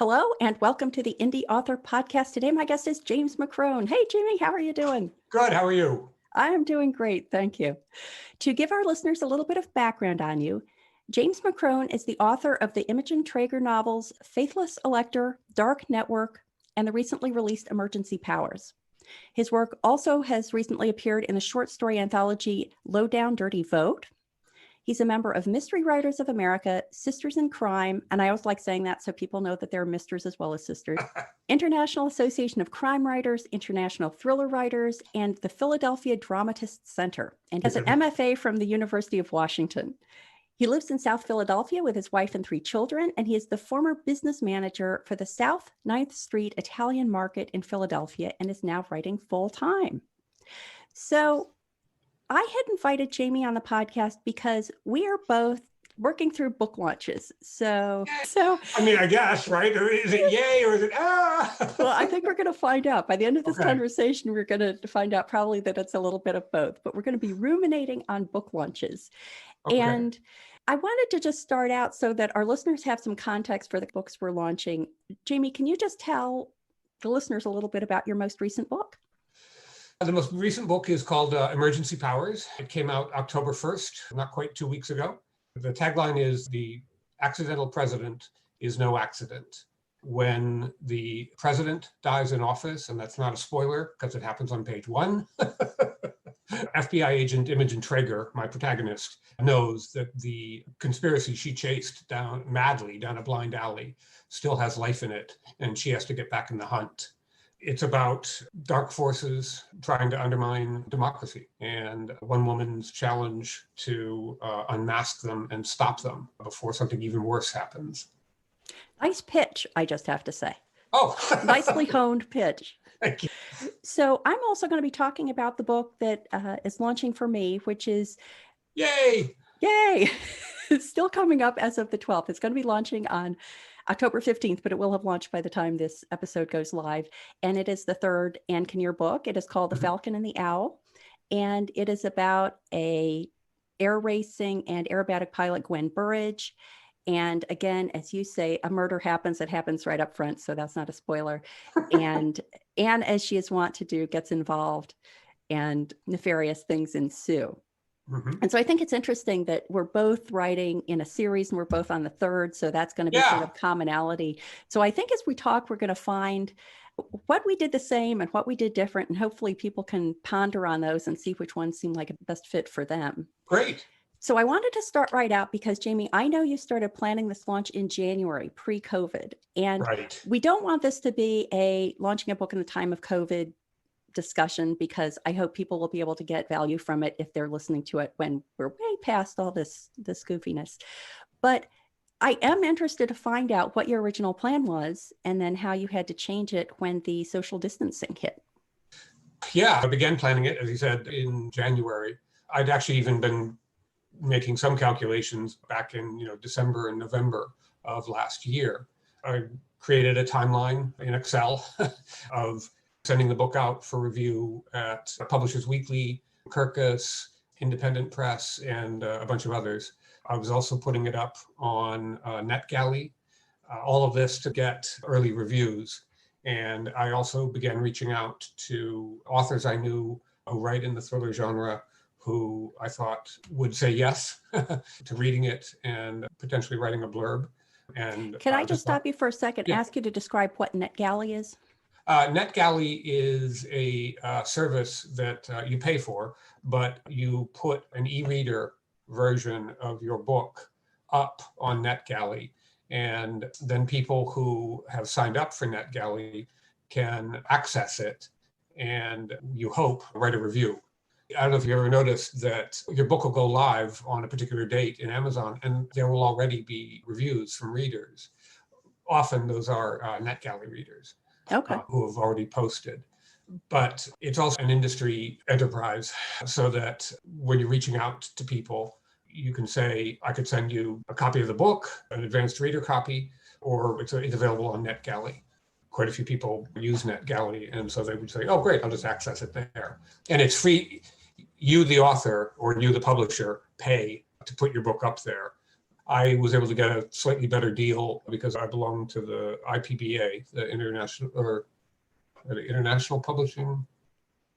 Hello and welcome to the Indy Author Podcast. Today, my guest is James McCrone. Hey, Jamie, how are you doing? Good. How are you? I am doing great. Thank you. To give our listeners a little bit of background on you, James McCrone is the author of the Imogen Trager novels FAITHLESS ELECTOR, Dark Network, and the recently released Emergency Powers. His work also has recently appeared in the short story anthology Low Down Dirty Vote. He's a member of Mystery Writers of America, Sisters in Crime, and I always like saying that so people know that there are misters as well as sisters, International Association of Crime Writers, International Thriller Writers, and the Philadelphia Dramatists Center, and has an MFA from the University of Washington. He lives in South Philadelphia with his wife and 3 children, and he is the former business manager for the South 9th Street Italian Market in Philadelphia and is now writing full-time. So I had invited Jamie on the podcast because we are both working through book launches. So I mean, I guess, right? Or is it yay or is it ah? Well, I think we're going to find out. By the end of this conversation, we're going to find out probably that it's a little bit of both, but we're going to be ruminating on book launches. Okay. And I wanted to just start out so that our listeners have some context for the books we're launching. Jamie, can you just tell the listeners a little bit about your most recent book? The most recent book is called Emergency Powers. It came out October 1st, not quite 2 weeks ago. The tagline is "The accidental president is no accident." When the president dies in office, and that's not a spoiler because it happens on page 1, FBI agent Imogen Trager, my protagonist, knows that the conspiracy she chased madly down a blind alley still has life in it, and she has to get back in the hunt. It's about dark forces trying to undermine democracy and one woman's challenge to unmask them and stop them before something even worse happens. Nice pitch, I just have to say. Oh, nicely honed pitch. Thank you. So I'm also going to be talking about the book that is launching for me, which is Yay! It's still coming up as of the 12th. It's going to be launching on October 15th, but it will have launched by the time this episode goes live. And it is the 3rd Ann Kinnear book. It is called The FALCON and the OWL. And it is about a air racing and aerobatic pilot, Gwen Burridge. And again, as you say, a murder happens. It happens right up front, so that's not a spoiler. And Anne, as she is wont to do, gets involved and nefarious things ensue. And so I think it's interesting that we're both writing in a series and we're both on the 3rd. So that's going to be sort of commonality. So I think as we talk, we're going to find what we did the same and what we did different. And hopefully people can ponder on those and see which ones seem like a best fit for them. Great. So I wanted to start right out because, Jamie, I know you started planning this launch in January, pre-COVID. And we don't want this to be launching a book in the time of COVID discussion, because I hope people will be able to get value from it if they're listening to it when we're way past all this goofiness. But I am interested to find out what your original plan was and then how you had to change it when the social distancing hit. Yeah, I began planning it, as you said, in January. I'd actually even been making some calculations back in December and November of last year. I created a timeline in Excel of sending the book out for review at Publishers Weekly, Kirkus, Independent Press, and a bunch of others. I was also putting it up on NetGalley, all of this to get early reviews. And I also began reaching out to authors I knew who write in the thriller genre, who I thought would say yes to reading it and potentially writing a blurb. And can I just stop you for a second, ask you to describe what NetGalley is? NetGalley is a service that you pay for, but you put an e-reader version of your book up on NetGalley. And then people who have signed up for NetGalley can access it and, you hope, write a review. I don't know if you ever noticed that your book will go live on a particular date in Amazon and there will already be reviews from readers. Often those are NetGalley readers. Who have already posted. But it's also an industry enterprise so that when you're reaching out to people, you can say, I could send you a copy of the book, an advanced reader copy, or it's available on NetGalley. Quite a few people use NetGalley, and so they would say, oh, great, I'll just access it there. And it's free. You, the author, or you, the publisher, pay to put your book up there. I was able to get a slightly better deal because I belong to the IPBA, the International Publishing.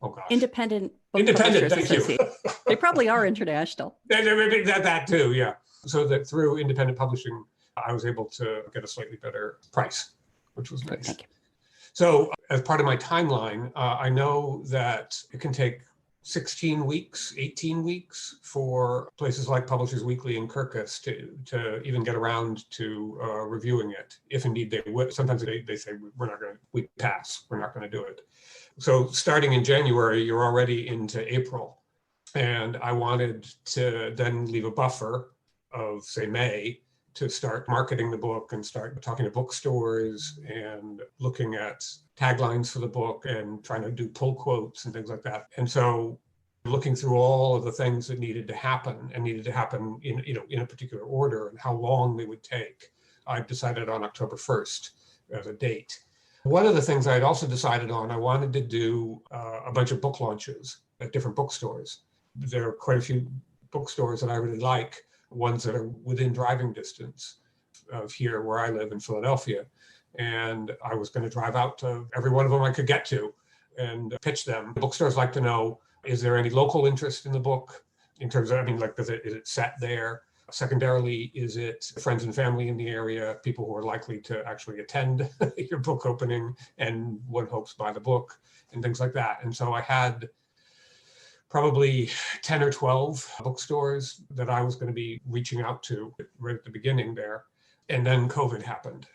Oh gosh. Independent Book Independent, Publishers thank you. Association. They probably are international. That too, yeah. So that through independent publishing, I was able to get a slightly better price, which was nice. Thank you. So as part of my timeline, I know that it can take 16 weeks, 18 weeks for places like Publishers Weekly and Kirkus to even get around to reviewing it, if indeed they would. Sometimes they say, we pass, we're not going to do it. So starting in January, you're already into April. And I wanted to then leave a buffer of, say, May to start marketing the book and start talking to bookstores and looking at taglines for the book and trying to do pull quotes and things like that. And so looking through all of the things that needed to happen in a particular order and how long they would take, I decided on October 1st as a date. One of the things I had also decided on, I wanted to do a bunch of book launches at different bookstores. There are quite a few bookstores that I really like, ones that are within driving distance of here where I live in Philadelphia. And I was going to drive out to every one of them I could get to and pitch them. Bookstores like to know, is there any local interest in the book in terms of, is it set there? Secondarily, is it friends and family in the area, people who are likely to actually attend your book opening and one hopes buy the book and things like that. And so I had probably 10 or 12 bookstores that I was going to be reaching out to right at the beginning there. And then COVID happened.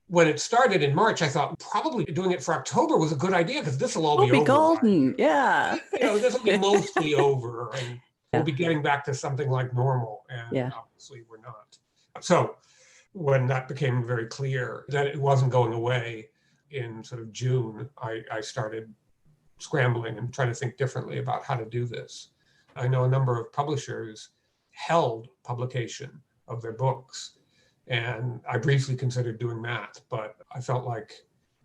When it started in March, I thought probably doing it for October was a good idea because this will all be over. Golden, yeah. This will be mostly over and we'll be getting back to something like normal. And obviously we're not. So when that became very clear that it wasn't going away in sort of June, I started scrambling and trying to think differently about how to do this. I know a number of publishers held publication of their books, and I briefly considered doing that, but I felt like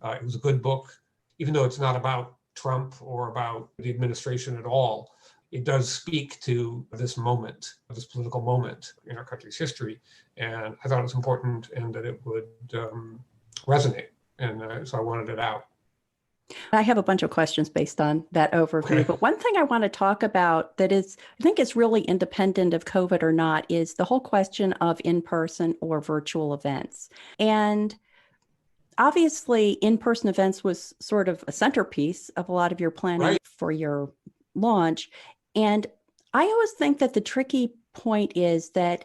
it was a good book, even though it's not about Trump or about the administration at all. It does speak to this moment, this political moment in our country's history, and I thought it was important and that it would resonate, and so I wanted it out. I have a bunch of questions based on that overview, but one thing I want to talk about that is, I think it's really independent of COVID or not, is the whole question of in-person or virtual events. And obviously, in-person events was sort of a centerpiece of a lot of your planning for your launch. And I always think that the tricky point is that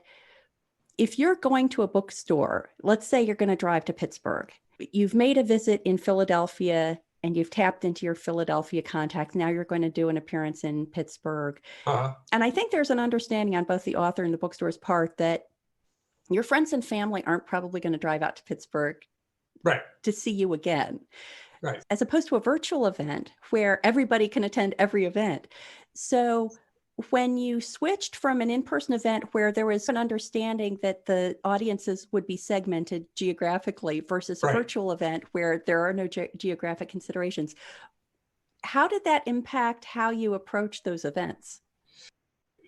if you're going to a bookstore, let's say you're going to drive to Pittsburgh, you've made a visit in Philadelphia and you've tapped into your Philadelphia contacts. Now you're going to do an appearance in Pittsburgh. And I think there's an understanding on both the author and the bookstore's part that your friends and family aren't probably going to drive out to Pittsburgh to see you again. As opposed to a virtual event where everybody can attend every event. So when you switched from an in-person event where there was an understanding that the audiences would be segmented geographically versus a virtual event where there are no geographic considerations, how did that impact how you approach those events?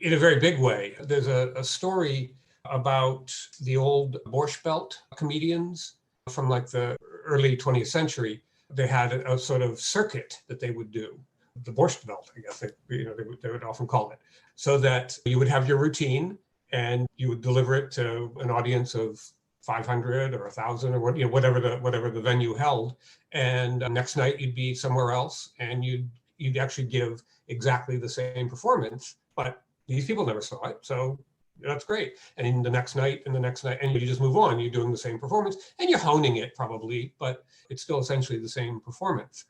In a very big way. There's a story about the old Borscht Belt comedians from like the early 20th century. They had a sort of circuit that they would do. The Borscht Belt, I guess they would often call it, so that you would have your routine and you would deliver it to an audience of 500 or 1,000 or whatever the venue held, and next night you'd be somewhere else and you'd actually give exactly the same performance, but these people never saw it, so that's great. And the next night and the next night, and you just move on. You're doing the same performance and you're honing it probably, but it's still essentially the same performance.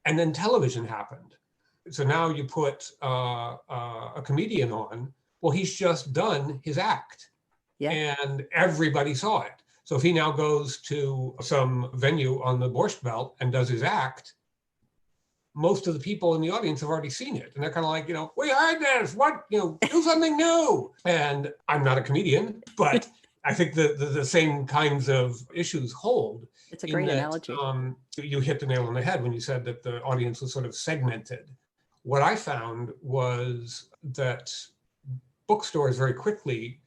And then television happened. So now you put a comedian on, well, he's just done his act and everybody saw it. So if he now goes to some venue on the Borscht Belt and does his act, most of the people in the audience have already seen it. And they're kind of like, we heard this, do something new. And I'm not a comedian, but I think the same kinds of issues hold. It's a great analogy. You hit the nail on the head when you said that the audience was sort of segmented. What I found was that bookstores very quickly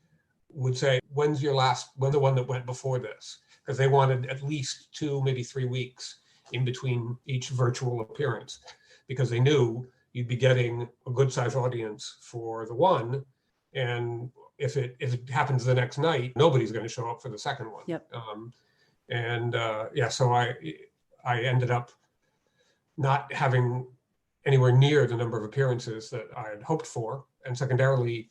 would say, when the one that went before this? Because they wanted at least 2, maybe 3 weeks in between each virtual appearance, because they knew you'd be getting a good sized audience for the one. And if it happens the next night, nobody's going to show up for the second one. Yep. So I ended up not having anywhere near the number of appearances that I had hoped for. And secondarily,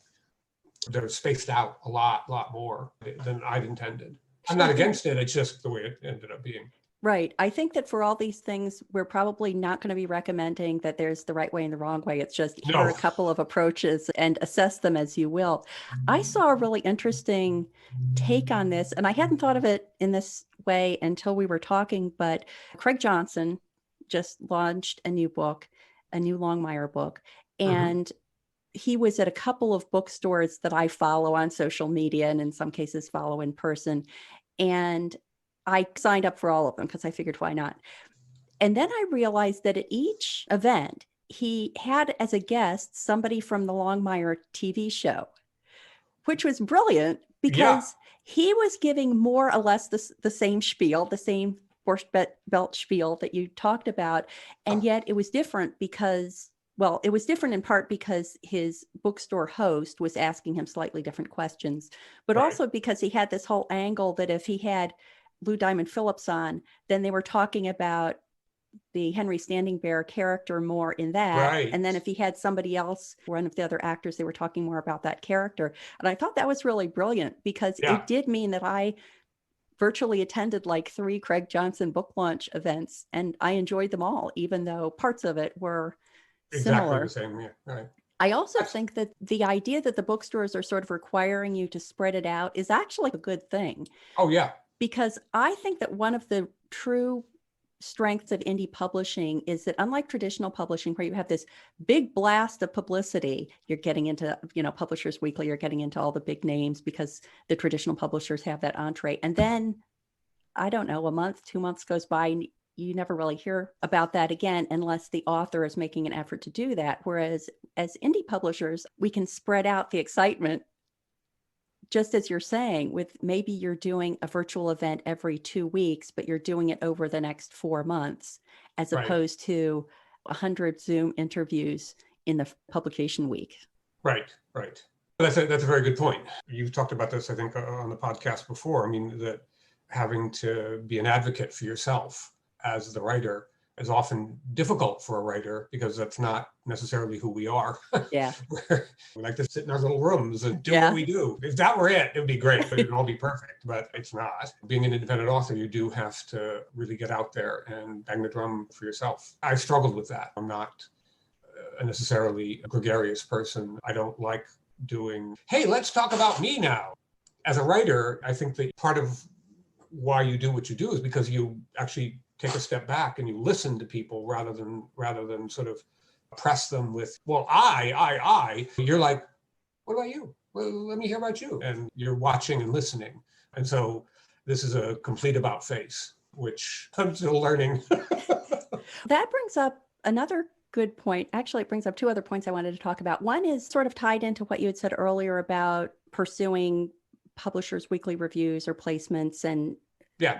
they're spaced out a lot more than I'd intended. I'm not against it. It's just the way it ended up being. Right. I think that for all these things, we're probably not going to be recommending that there's the right way and the wrong way. It's just here are a couple of approaches and assess them as you will. I saw a really interesting take on this, and I hadn't thought of it in this way until we were talking, but Craig Johnson just launched a new book, a new Longmire book, and he was at a couple of bookstores that I follow on social media and in some cases follow in person. And I signed up for all of them because I figured, why not? And then I realized that at each event, he had as a guest somebody from the Longmire TV show, which was brilliant because he was giving more or less the same spiel, the same Borscht Belt spiel that you talked about. And yet it was different because, well, it was different in part because his bookstore host was asking him slightly different questions, but also because he had this whole angle that if he had Lou Diamond Phillips on, then they were talking about the Henry Standing Bear character more in that. Right. And then if he had somebody else, one of the other actors, they were talking more about that character. And I thought that was really brilliant because it did mean that I virtually attended like 3 Craig Johnson book launch events, and I enjoyed them all, even though parts of it were similar. Exactly the same, Right. I also think that the idea that the bookstores are sort of requiring you to spread it out is actually a good thing. Oh, yeah. Because I think that one of the true strengths of indie publishing is that unlike traditional publishing, where you have this big blast of publicity, you're getting into, Publishers Weekly, you're getting into all the big names because the traditional publishers have that entree. And then, I don't know, a month, 2 months goes by and you never really hear about that again unless the author is making an effort to do that. Whereas as indie publishers, we can spread out the excitement, just as you're saying, with maybe you're doing a virtual event every 2 weeks, but you're doing it over the next 4 months, as opposed to 100 Zoom interviews in the publication week. Right. That's a very good point. You've talked about this, I think, on the podcast before. I mean, that having to be an advocate for yourself as the writer is often difficult for a writer because that's not necessarily who we are. Yeah. We like to sit in our little rooms and do what we do. If that were it would be great. It would all be perfect, but it's not. Being an independent author, you do have to really get out there and bang the drum for yourself. I struggled with that. I'm not necessarily a gregarious person. I don't like doing, hey, let's talk about me now. As a writer, I think that part of why you do what you do is because you actually take a step back and you listen to people rather than sort of press them with, well, I. You're like, what about you? Well, let me hear about you. And you're watching and listening. And so this is a complete about face, which I'm still learning. That brings up another good point. Actually, it brings up 2 other points I wanted to talk about. One is sort of tied into what you had said earlier about pursuing Publishers Weekly reviews or placements and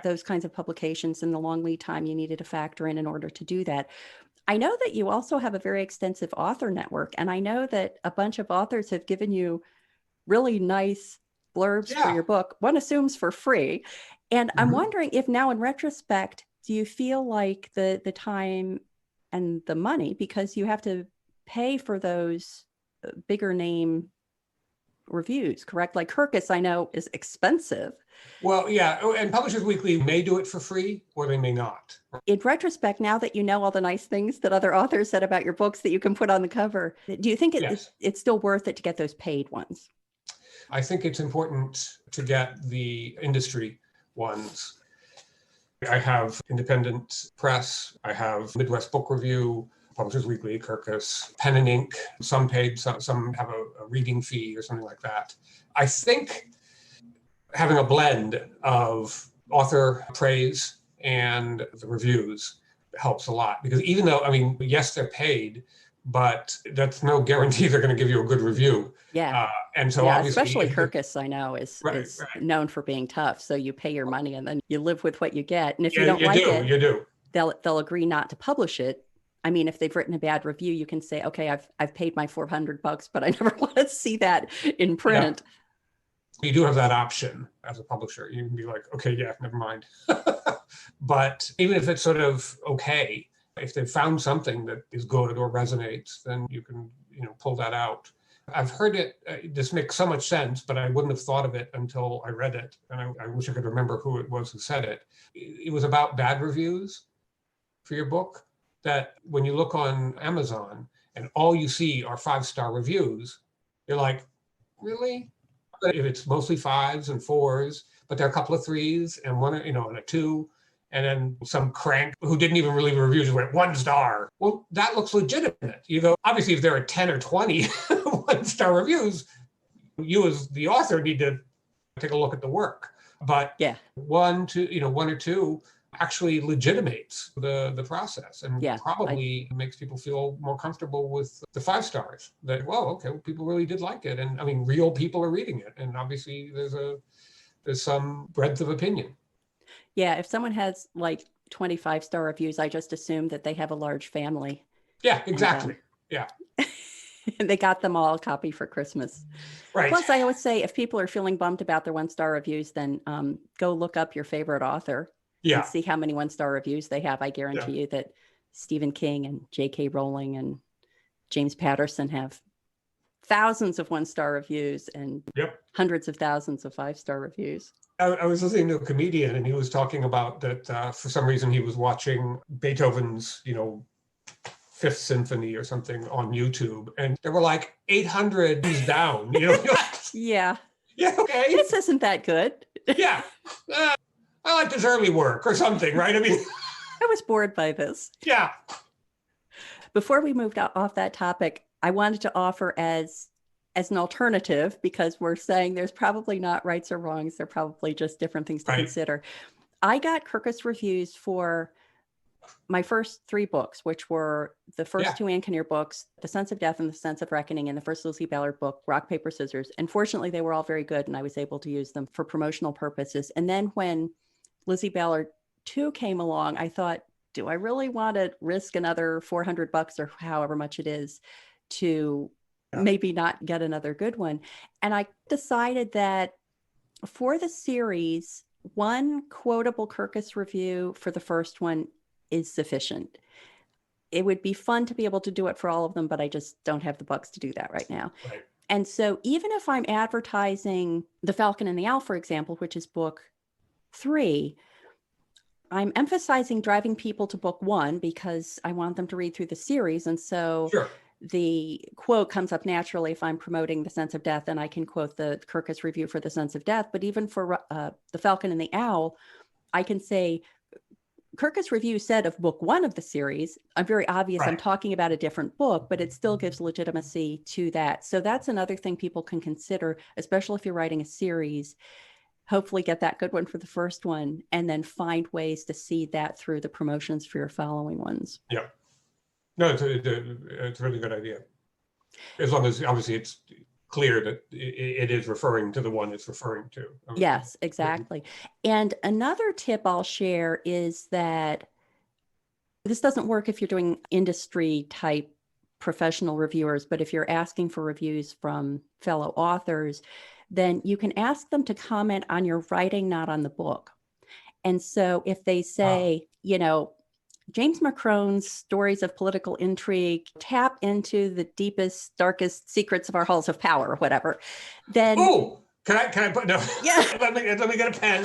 those kinds of publications and the long lead time you needed to factor in order to do that. I know that you also have a very extensive author network, and I know that a bunch of authors have given you really nice blurbs for your book, one assumes for free. And I'm wondering if now in retrospect, do you feel like the time and the money, because you have to pay for those bigger name reviews, correct? Like Kirkus, I know, is expensive. Well, yeah, and Publishers Weekly may do it for free or they may not. In retrospect, now that you know all the nice things that other authors said about your books that you can put on the cover, do you think it's still worth it to get those paid ones? I think it's important to get the industry ones. I have Independent Press, I have Midwest Book Review, Publishers Weekly, Kirkus, Pen and Ink, some paid, some have a reading fee or something like that. I think having a blend of author praise and the reviews helps a lot, because even though, I mean, yes, they're paid, but that's no guarantee they're going to give you a good review. Yeah. And so Yeah, obviously, especially Kirkus, I know, is right, right. known for being tough. So you pay your money and then you live with what you get. And if you Yeah, don't like it, you do. they'll agree not to publish it. I mean, if they've written a bad review, you can say, okay, I've paid my $400, but I never want to see that in print. Yeah. You do have that option as a publisher. You can be like, okay, yeah, never mind. But even if it's sort of okay, if they've found something that is good or resonates, then you can, pull that out. I've heard it, this makes so much sense, but I wouldn't have thought of it until I read it. And I wish I could remember who it was who said it. It was about bad reviews for your book, that when you look on Amazon and all you see are 5-star reviews, you're like, really? If it's mostly 5s and 4s, but there are a couple of 3s and one, and a 2, and then some crank who didn't even really review just went 1 star. Well, that looks legitimate. You go, obviously, if there are 10 or 20 1-star reviews, you as the author need to take a look at the work. But yeah, 1 or 2 actually legitimates the process, and probably makes people feel more comfortable with the 5 stars, that, well, okay, well, people really did like it. And I mean, real people are reading it. And obviously there's some breadth of opinion. Yeah. If someone has like 25-star reviews, I just assume that they have a large family. Yeah, exactly. Yeah. And they got them all a copy for Christmas. Right. Plus, I always say, if people are feeling bummed about their 1-star reviews, then go look up your favorite author. Yeah. And see how many 1-star reviews they have. I guarantee you that Stephen King and J.K. Rowling and James Patterson have thousands of 1-star reviews and hundreds of thousands of 5-star reviews. I was listening to a comedian, and he was talking about that for some reason he was watching Beethoven's, 5th Symphony or something on YouTube, and there were like 800 views down. Yeah. Yeah. Okay. This isn't that good. Yeah. I like this early work or something, right? I mean, I was bored by this. Yeah. Before we moved off that topic, I wanted to offer as an alternative, because we're saying there's probably not rights or wrongs. They're probably just different things to consider. I got Kirkus Reviews for my first 3 books, which were the first 2 Ann Kinnear books, The Sense of Death and The Sense of Reckoning, and the first Lizzie Ballard book, Rock, Paper, Scissors. And fortunately, they were all very good, and I was able to use them for promotional purposes. And then when Lizzie Ballard 2 came along, I thought, do I really want to risk another $400 or however much it is to maybe not get another good one? And I decided that for the series, 1 quotable Kirkus review for the first one is sufficient. It would be fun to be able to do it for all of them, but I just don't have the bucks to do that right now. Right. And so even if I'm advertising The Falcon and the Owl, for example, which is book 3, I'm emphasizing driving people to book 1 because I want them to read through the series. And so the quote comes up naturally if I'm promoting The Sense of Death, and I can quote the Kirkus review for The Sense of Death. But even for The Falcon and the Owl, I can say, Kirkus Review said of book 1 of the series, I'm very obvious I'm talking about a different book, but it still gives legitimacy to that. So that's another thing people can consider, especially if you're writing a series. Hopefully get that good one for the first one, and then find ways to seed that through the promotions for your following ones. Yeah. No, it's a really good idea. As long as obviously it's clear that it is referring to the one it's referring to. Yes, exactly. And another tip I'll share is that this doesn't work if you're doing industry type professional reviewers, but if you're asking for reviews from fellow authors, then you can ask them to comment on your writing, not on the book. And so if they say, James McCrone's stories of political intrigue tap into the deepest, darkest secrets of our halls of power, or whatever, then can I put no? Yeah. let me get a pen.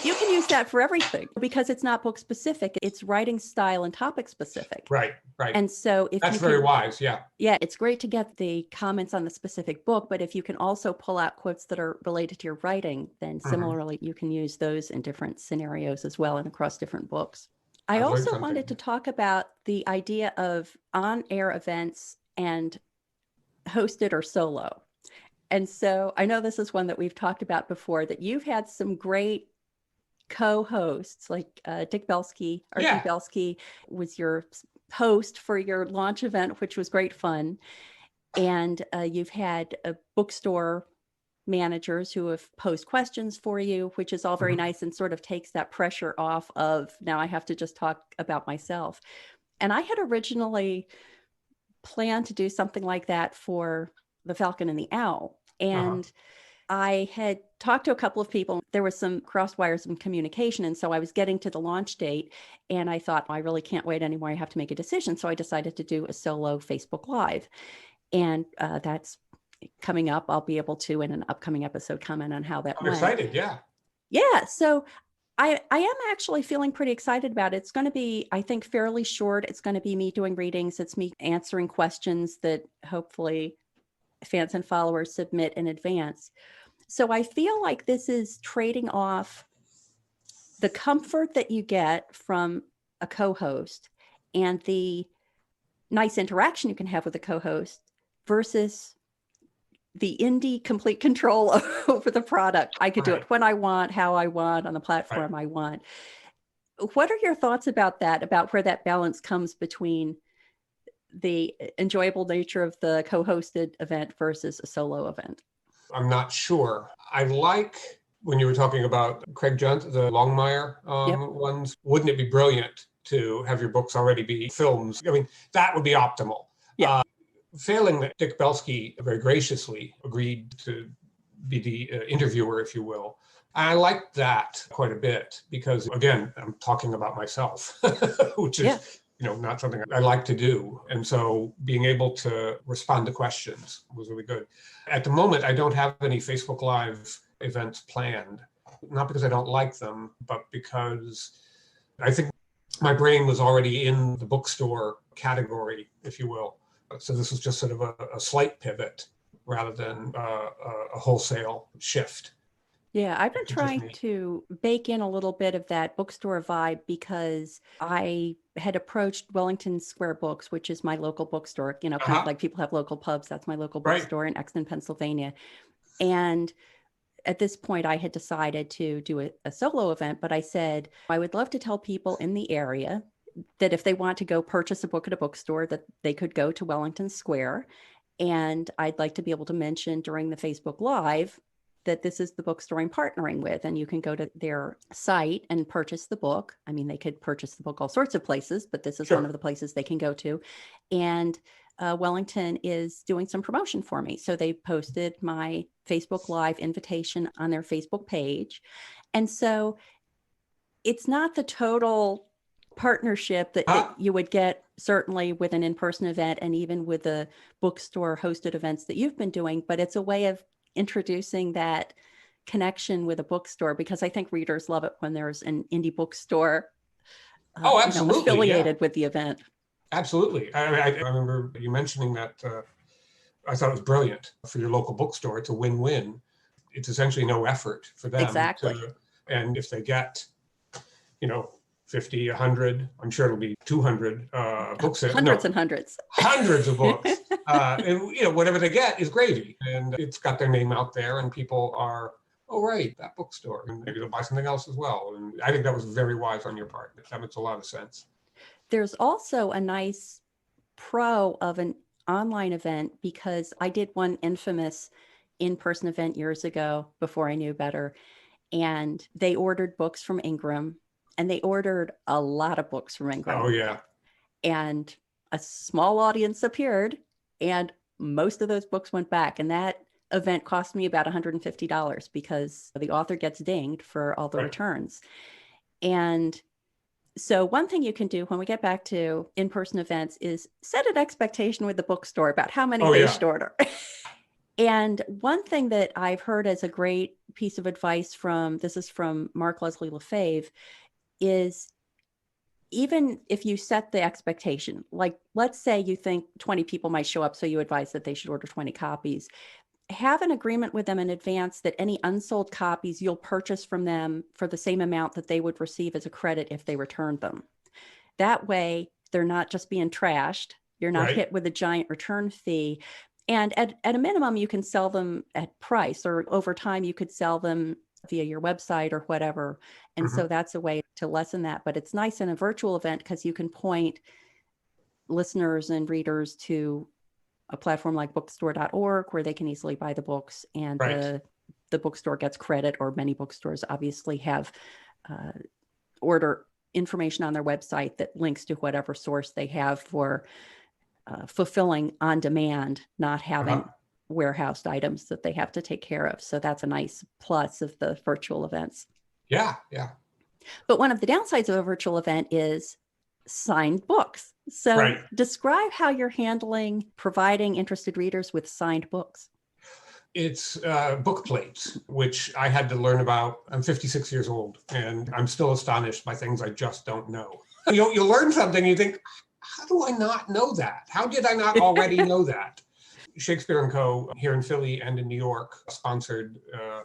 You can use that for everything because it's not book specific; it's writing style and topic specific. Right. And so if that's very wise, yeah. Yeah, it's great to get the comments on the specific book, but if you can also pull out quotes that are related to your writing, then similarly you can use those in different scenarios as well and across different books. I also wanted to talk about the idea of on-air events and hosted or solo. And so I know this is one that we've talked about before, that you've had some great co-hosts like Dick Belsky. Dick Belsky was your host for your launch event, which was great fun. And you've had a bookstore managers who have posed questions for you, which is all very nice and sort of takes that pressure off of now I have to just talk about myself. And I had originally planned to do something like that for the Falcon and the Owl. And I had talked to a couple of people. There was some cross wires and communication. And so I was getting to the launch date and I thought, I really can't wait anymore. I have to make a decision. So I decided to do a solo Facebook Live. And that's coming up. I'll be able to, in an upcoming episode, comment on how that I'm went. excited. Yeah. Yeah. So I am actually feeling pretty excited about it. It's going to be, I think, fairly short. It's going to be me doing readings. It's me answering questions that hopefully fans and followers submit in advance. So I feel like this is trading off the comfort that you get from a co-host and the nice interaction you can have with a co-host versus the Indy complete control over the product. I could do it when I want, how I want, on the platform I want. What are your thoughts about that, about where that balance comes between the enjoyable nature of the co-hosted event versus a solo event? I'm not sure. I like when you were talking about Craig Junt, the Longmire ones. Wouldn't it be brilliant to have your books already be films? I mean, that would be optimal. Yeah. Failing that, Dick Belsky very graciously agreed to be the interviewer, if you will. I liked that quite a bit because, again, I'm talking about myself, which is not something I like to do. And so being able to respond to questions was really good. At the moment, I don't have any Facebook Live events planned, not because I don't like them, but because I think my brain was already in the bookstore category, if you will. So this was just sort of a slight pivot rather than a wholesale shift. Yeah, I've been trying to bake in a little bit of that bookstore vibe because I had approached Wellington Square Books, which is my local bookstore, kind of like people have local pubs. That's my local bookstore in Exton, Pennsylvania. And at this point, I had decided to do a solo event, but I said, I would love to tell people in the area that if they want to go purchase a book at a bookstore, that they could go to Wellington Square. And I'd like to be able to mention during the Facebook Live that this is the bookstore I'm partnering with. And you can go to their site and purchase the book. I mean, they could purchase the book all sorts of places, but this is one of the places they can go to. And Wellington is doing some promotion for me. So they posted my Facebook Live invitation on their Facebook page. And so it's not the total partnership that you would get certainly with an in-person event and even with the bookstore hosted events that you've been doing, but it's a way of introducing that connection with a bookstore because I think readers love it when there's an indie bookstore affiliated with the event. Absolutely. I remember you mentioning that. I thought it was brilliant for your local bookstore. It's a win-win. It's essentially no effort for them. Exactly. And if they get, 50, 100, I'm sure it'll be 200 books. Hundreds and hundreds. Hundreds of books. And, whatever they get is gravy. And it's got their name out there and people are, oh, right, that bookstore. And maybe they'll buy something else as well. And I think that was very wise on your part. That makes a lot of sense. There's also a nice pro of an online event because I did one infamous in-person event years ago before I knew better. And they ordered books from Ingram. And they ordered a lot of books from Ingram. Oh, yeah. And a small audience appeared, and most of those books went back. And that event cost me about $150 because the author gets dinged for all the returns. And so one thing you can do when we get back to in-person events is set an expectation with the bookstore about how many they should order. And one thing that I've heard as a great piece of advice from Mark Leslie Lefebvre, is even if you set the expectation, like let's say you think 20 people might show up, so you advise that they should order 20 copies, have an agreement with them in advance that any unsold copies you'll purchase from them for the same amount that they would receive as a credit if they returned them. That way, they're not just being trashed. You're not hit with a giant return fee. And at a minimum, you can sell them at price, or over time, you could sell them via your website or whatever. And so that's a way to lessen that. But it's nice in a virtual event because you can point listeners and readers to a platform like bookstore.org where they can easily buy the books, and Right. the bookstore gets credit, or many bookstores obviously have order information on their website that links to whatever source they have for fulfilling on demand, not having warehoused items that they have to take care of. So that's a nice plus of the virtual events. Yeah, yeah. But one of the downsides of a virtual event is signed books. So Right. describe how you're handling providing interested readers with signed books. It's book plates, which I had to learn about. I'm 56 years old, and I'm still astonished by things I just don't know. You learn something, you think, how do I not know that? How did I not already know that? Shakespeare & Co. here in Philly and in New York sponsored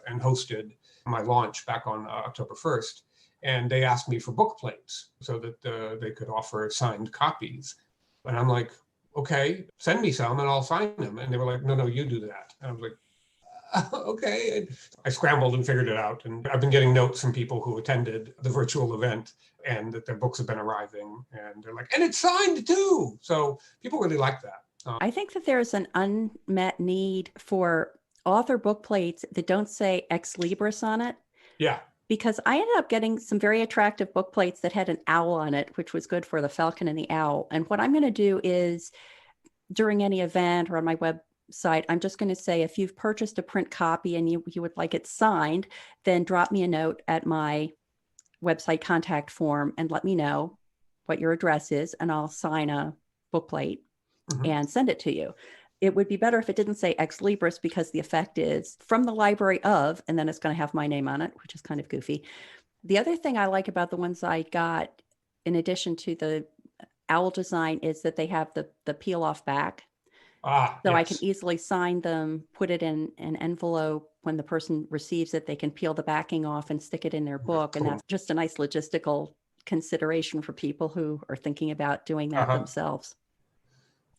and hosted my launch back on October 1st. And they asked me for book plates so that they could offer signed copies. And I'm like, okay, send me some and I'll sign them. And they were like, no, you do that. And I was like, okay. And I scrambled and figured it out. And I've been getting notes from people who attended the virtual event and that their books have been arriving. And they're like, and it's signed too. So people really like that. I think that there's an unmet need for author book plates that don't say ex libris on it. Yeah. Because I ended up getting some very attractive book plates that had an owl on it, which was good for the Falcon and the Owl. And what I'm going to do is during any event or on my website, I'm just going to say, if you've purchased a print copy and you would like it signed, then drop me a note at my website contact form and let me know what your address is, and I'll sign a book plate and send it to you. It would be better if it didn't say ex libris, because the effect is from the library of, and then it's going to have my name on it, which is kind of goofy. The other thing I like about the ones I got, in addition to the owl design, is that they have the peel off back. So yes. I can easily sign them, put it in an envelope. When the person receives it, they can peel the backing off and stick it in their book. And that's just a nice logistical consideration for people who are thinking about doing that themselves.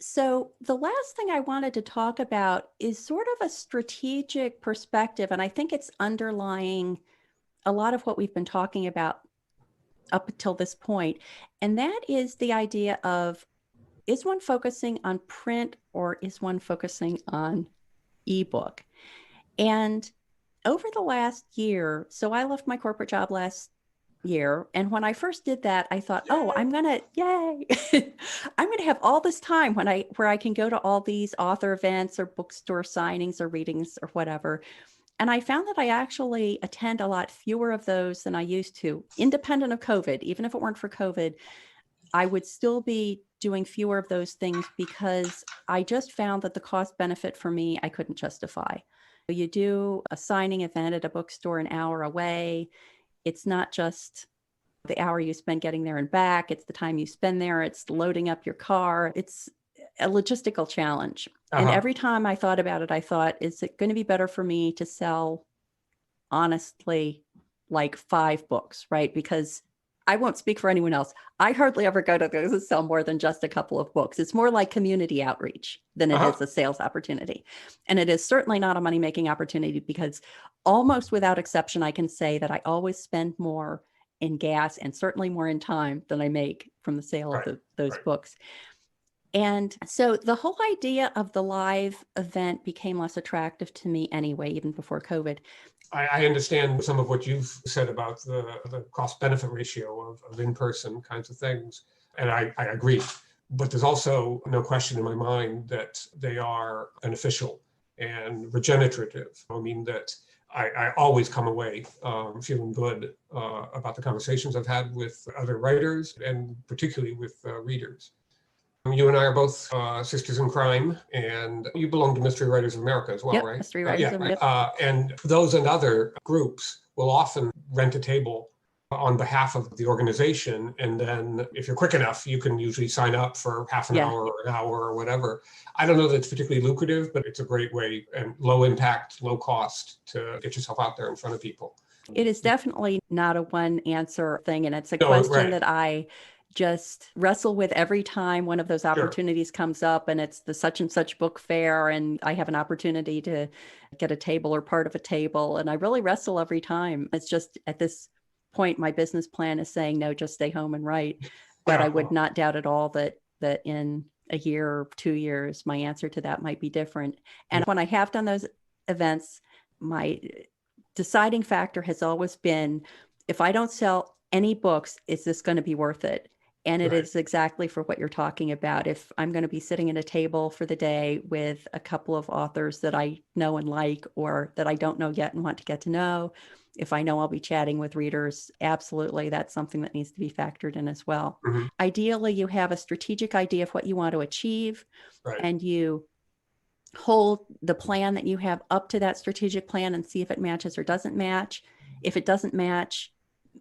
So the last thing I wanted to talk about is sort of a strategic perspective, and I think it's underlying a lot of what we've been talking about up until this point, and that is the idea of, is one focusing on print or is one focusing on ebook? And over the last year, so I left my corporate job last year. And when I first did that, I thought, oh, I'm going to have all this time where I can go to all these author events or bookstore signings or readings or whatever. And I found that I actually attend a lot fewer of those than I used to, independent of COVID. Even if it weren't for COVID, I would still be doing fewer of those things because I just found that the cost benefit for me, I couldn't justify. You do a signing event at a bookstore an hour away. It's not just the hour you spend getting there and back. It's the time you spend there. It's loading up your car. It's a logistical challenge. And every time I thought about it, I thought, is it going to be better for me to sell, honestly, like 5 books, right? Because I won't speak for anyone else. I hardly ever go to those to sell more than just a couple of books. It's more like community outreach than it is a sales opportunity. And it is certainly not a money-making opportunity, because almost without exception, I can say that I always spend more in gas and certainly more in time than I make from the sale of those books. And so the whole idea of the live event became less attractive to me anyway, even before COVID. I understand some of what you've said about the cost-benefit ratio of in-person kinds of things, and I agree. But there's also no question in my mind that they are beneficial and regenerative. I mean, that I always come away feeling good about the conversations I've had with other writers, and particularly with readers. You and I are both sisters in crime, and you belong to Mystery Writers of America as well, right? Mystery Writers of America. And those and other groups will often rent a table on behalf of the organization. And then if you're quick enough, you can usually sign up for half an hour or an hour or whatever. I don't know that it's particularly lucrative, but it's a great way, and low impact, low cost, to get yourself out there in front of people. It is definitely not a one answer thing. And it's a question that I just wrestle with every time one of those opportunities comes up, and it's the such and such book fair, and I have an opportunity to get a table or part of a table. And I really wrestle every time. It's just, at this point, my business plan is saying, no, just stay home and write. But I would not doubt at all that that in a year or 2 years, my answer to that might be different. And when I have done those events, my deciding factor has always been, if I don't sell any books, is this going to be worth it? And it is exactly for what you're talking about. If I'm going to be sitting at a table for the day with a couple of authors that I know and like, or that I don't know yet and want to get to know, if I know I'll be chatting with readers, absolutely, that's something that needs to be factored in as well. Mhm. Ideally, you have a strategic idea of what you want to achieve, Right. and you hold the plan that you have up to that strategic plan and see if it matches or doesn't match. If it doesn't match,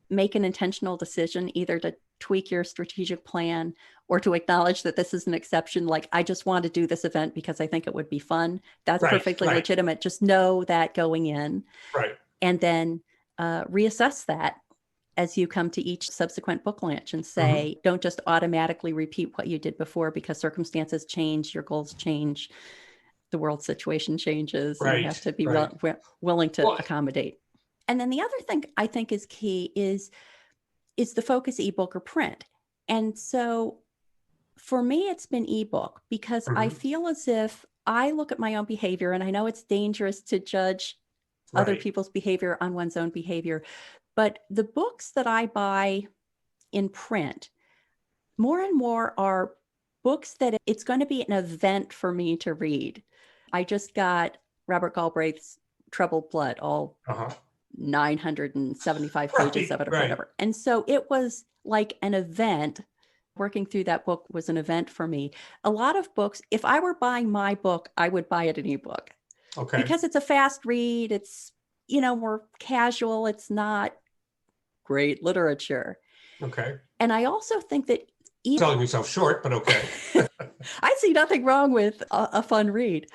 make an intentional decision either to tweak your strategic plan or to acknowledge that this is an exception. Like, I just want to do this event because I think it would be fun. That's perfectly legitimate. Just know that going in. Right. And then reassess that as you come to each subsequent book launch and say, don't just automatically repeat what you did before, because circumstances change, your goals change, the world situation changes, and you have to be willing to accommodate. And then the other thing I think is key is the focus ebook or print. And so for me, it's been ebook, because I feel as if I look at my own behavior, and I know it's dangerous to judge other people's behavior on one's own behavior, but the books that I buy in print more and more are books that it's going to be an event for me to read. I just got Robert Galbraith's Troubled Blood, all 975 pages of it or whatever. And so it was like an event. Working through that book was an event for me. A lot of books, if I were buying my book, I would buy it in ebook. Because it's a fast read. It's, more casual. It's not great literature. And I also think that selling yourself short, but okay. I see nothing wrong with a fun read.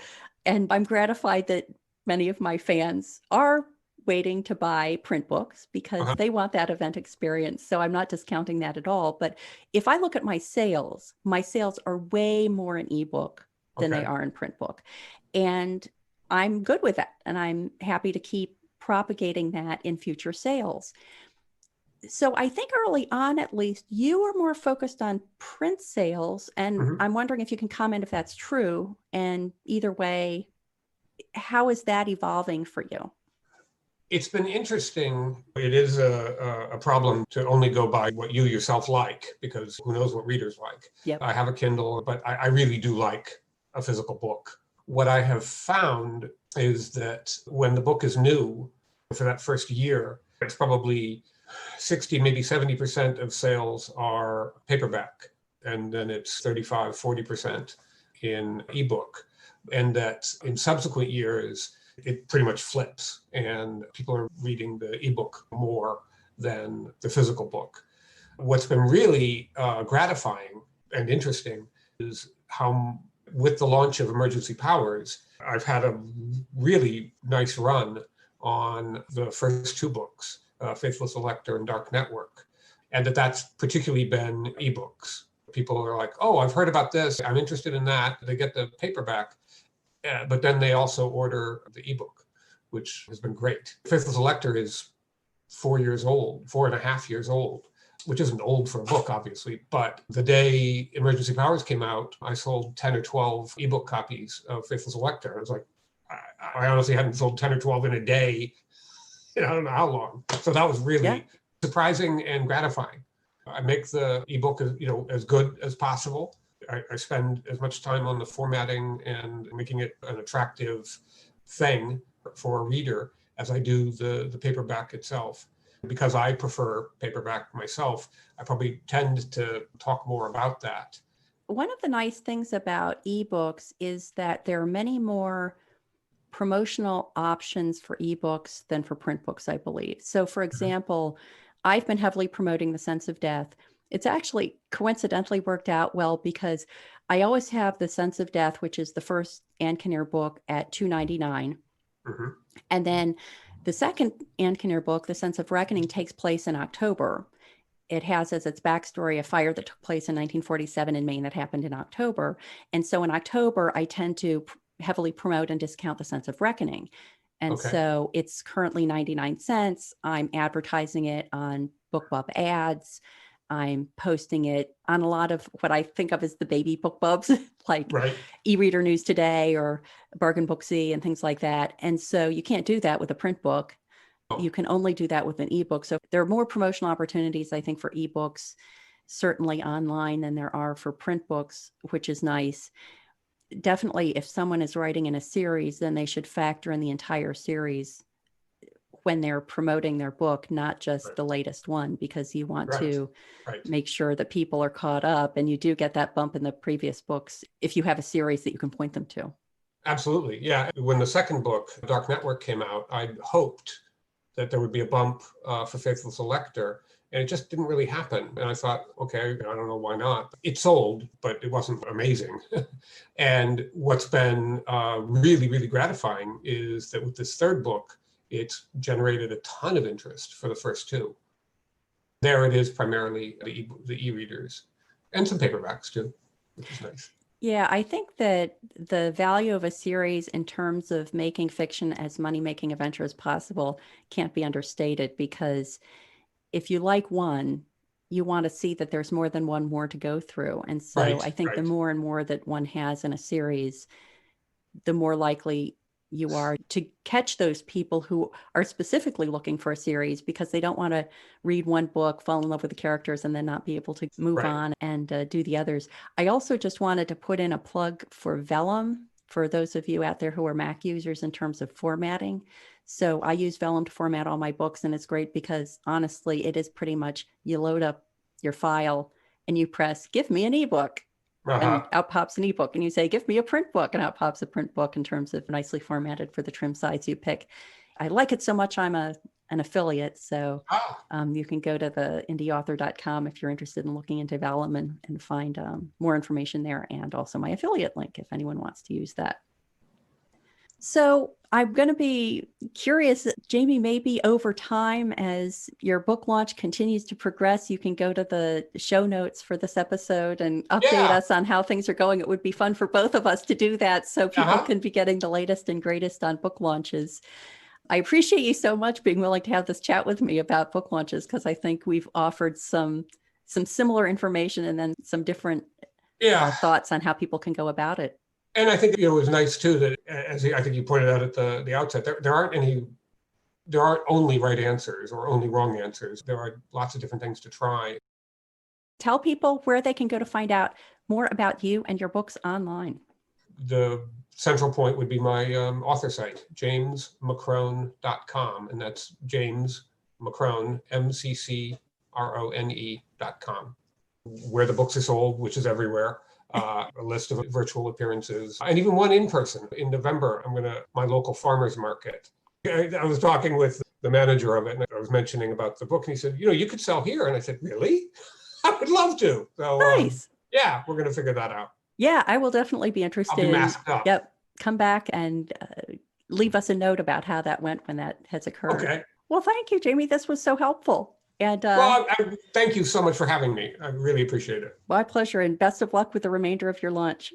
And I'm gratified that many of my fans are waiting to buy print books because they want that event experience. So I'm not discounting that at all. But if I look at my sales are way more in ebook than they are in print book. And I'm good with that. And I'm happy to keep propagating that in future sales. So I think early on, at least, you were more focused on print sales. And I'm wondering if you can comment if that's true. And either way, how is that evolving for you? It's been interesting. It is a problem to only go by what you yourself like, because who knows what readers like. I have a Kindle, but I really do like a physical book. What I have found is that when the book is new, for that first year, it's probably 60, maybe 70% of sales are paperback. And then it's 35, 40% in ebook. And that in subsequent years, it pretty much flips, and people are reading the ebook more than the physical book. What's been really gratifying and interesting is how, with the launch of Emergency Powers, I've had a really nice run on the first two books, Faithless Elector and Dark Network, and that's particularly been ebooks. People are like, oh, I've heard about this, I'm interested in that. They get the paperback, but then they also order the ebook, which has been great. Faithless Elector is 4.5 years old, which isn't old for a book, obviously. But the day Emergency Powers came out, I sold 10 or 12 ebook copies of Faithless Elector. I was like, I honestly hadn't sold 10 or 12 in a day, I don't know how long. So that was really surprising and gratifying. I make the ebook as good as possible. I spend as much time on the formatting and making it an attractive thing for a reader as I do the paperback itself. Because I prefer paperback myself, I probably tend to talk more about that. One of the nice things about ebooks is that there are many more promotional options for ebooks than for print books, I believe. So, for example, I've been heavily promoting The Sense of Death. It's actually coincidentally worked out well because I always have The Sense of Death, which is the first Ann Kinnear book, at $2.99. And then the second Ann Kinnear book, The Sense of Reckoning, takes place in October. It has as its backstory a fire that took place in 1947 in Maine that happened in October. And so in October, I tend to heavily promote and discount The Sense of Reckoning. And so it's currently 99 cents. I'm advertising it on BookBub ads. I'm posting it on a lot of what I think of as the baby book bubs, like Right. e-reader News Today or Bargain Booksy and things like that. And so you can't do that with a print book. You can only do that with an ebook. So there are more promotional opportunities, I think, for ebooks, certainly online, than there are for print books, which is nice. Definitely, if someone is writing in a series, then they should factor in the entire series when they're promoting their book, not just Right. the latest one, because you want Right. to Right. make sure that people are caught up, and you do get that bump in the previous books if you have a series that you can point them to. Absolutely. Yeah. When the second book, Dark Network, came out, I hoped that there would be a bump for Faithless Elector, and it just didn't really happen. And I thought, okay, I don't know why not. It sold, but it wasn't amazing. And what's been really, really gratifying is that with this third book, it's generated a ton of interest for the first two. There it is, primarily the e-readers and some paperbacks too, which is nice. Yeah, I think that the value of a series in terms of making fiction as money-making a venture as possible can't be understated, because if you like one, you want to see that there's more than one more to go through. And so Right, I think the right. more and more that one has in a series, the more likely you are to catch those people who are specifically looking for a series because they don't want to read one book, fall in love with the characters, and then not be able to move Right. on and do the others. I also just wanted to put in a plug for Vellum for those of you out there who are Mac users in terms of formatting. So I use Vellum to format all my books, and it's great because honestly, it is pretty much you load up your file and you press, give me an ebook. And out pops an ebook, and you say, give me a print book, and out pops a print book in terms of nicely formatted for the trim size you pick. I like it so much, I'm an affiliate. So you can go to the indyauthor.com if you're interested in looking into Vellum and find more information there, and also my affiliate link if anyone wants to use that. So I'm going to be curious, Jamie, maybe over time as your book launch continues to progress, you can go to the show notes for this episode and update us on how things are going. It would be fun for both of us to do that so people can be getting the latest and greatest on book launches. I appreciate you so much being willing to have this chat with me about book launches, because I think we've offered some similar information and then some different thoughts on how people can go about it. And I think it was nice too that, as I think you pointed out at the outset, there aren't only right answers or only wrong answers. There are lots of different things to try. Tell people where they can go to find out more about you and your books online. The central point would be my author site, jamesmccrone.com, and that's James McCrone, MCCRONE.com, where the books are sold, which is everywhere. A list of virtual appearances, and even one in person. In November, I'm my local farmers market. I was talking with the manager of it, and I was mentioning about the book, and he said, you could sell here. And I said, really? I would love to. So nice. Yeah, we're going to figure that out. Yeah, I will definitely be interested. I'll be masked up. Yep. Come back and leave us a note about how that went when that has occurred. Okay. Well, thank you, Jamie. This was so helpful. And well, thank you so much for having me. I really appreciate it. My pleasure, and best of luck with the remainder of your lunch.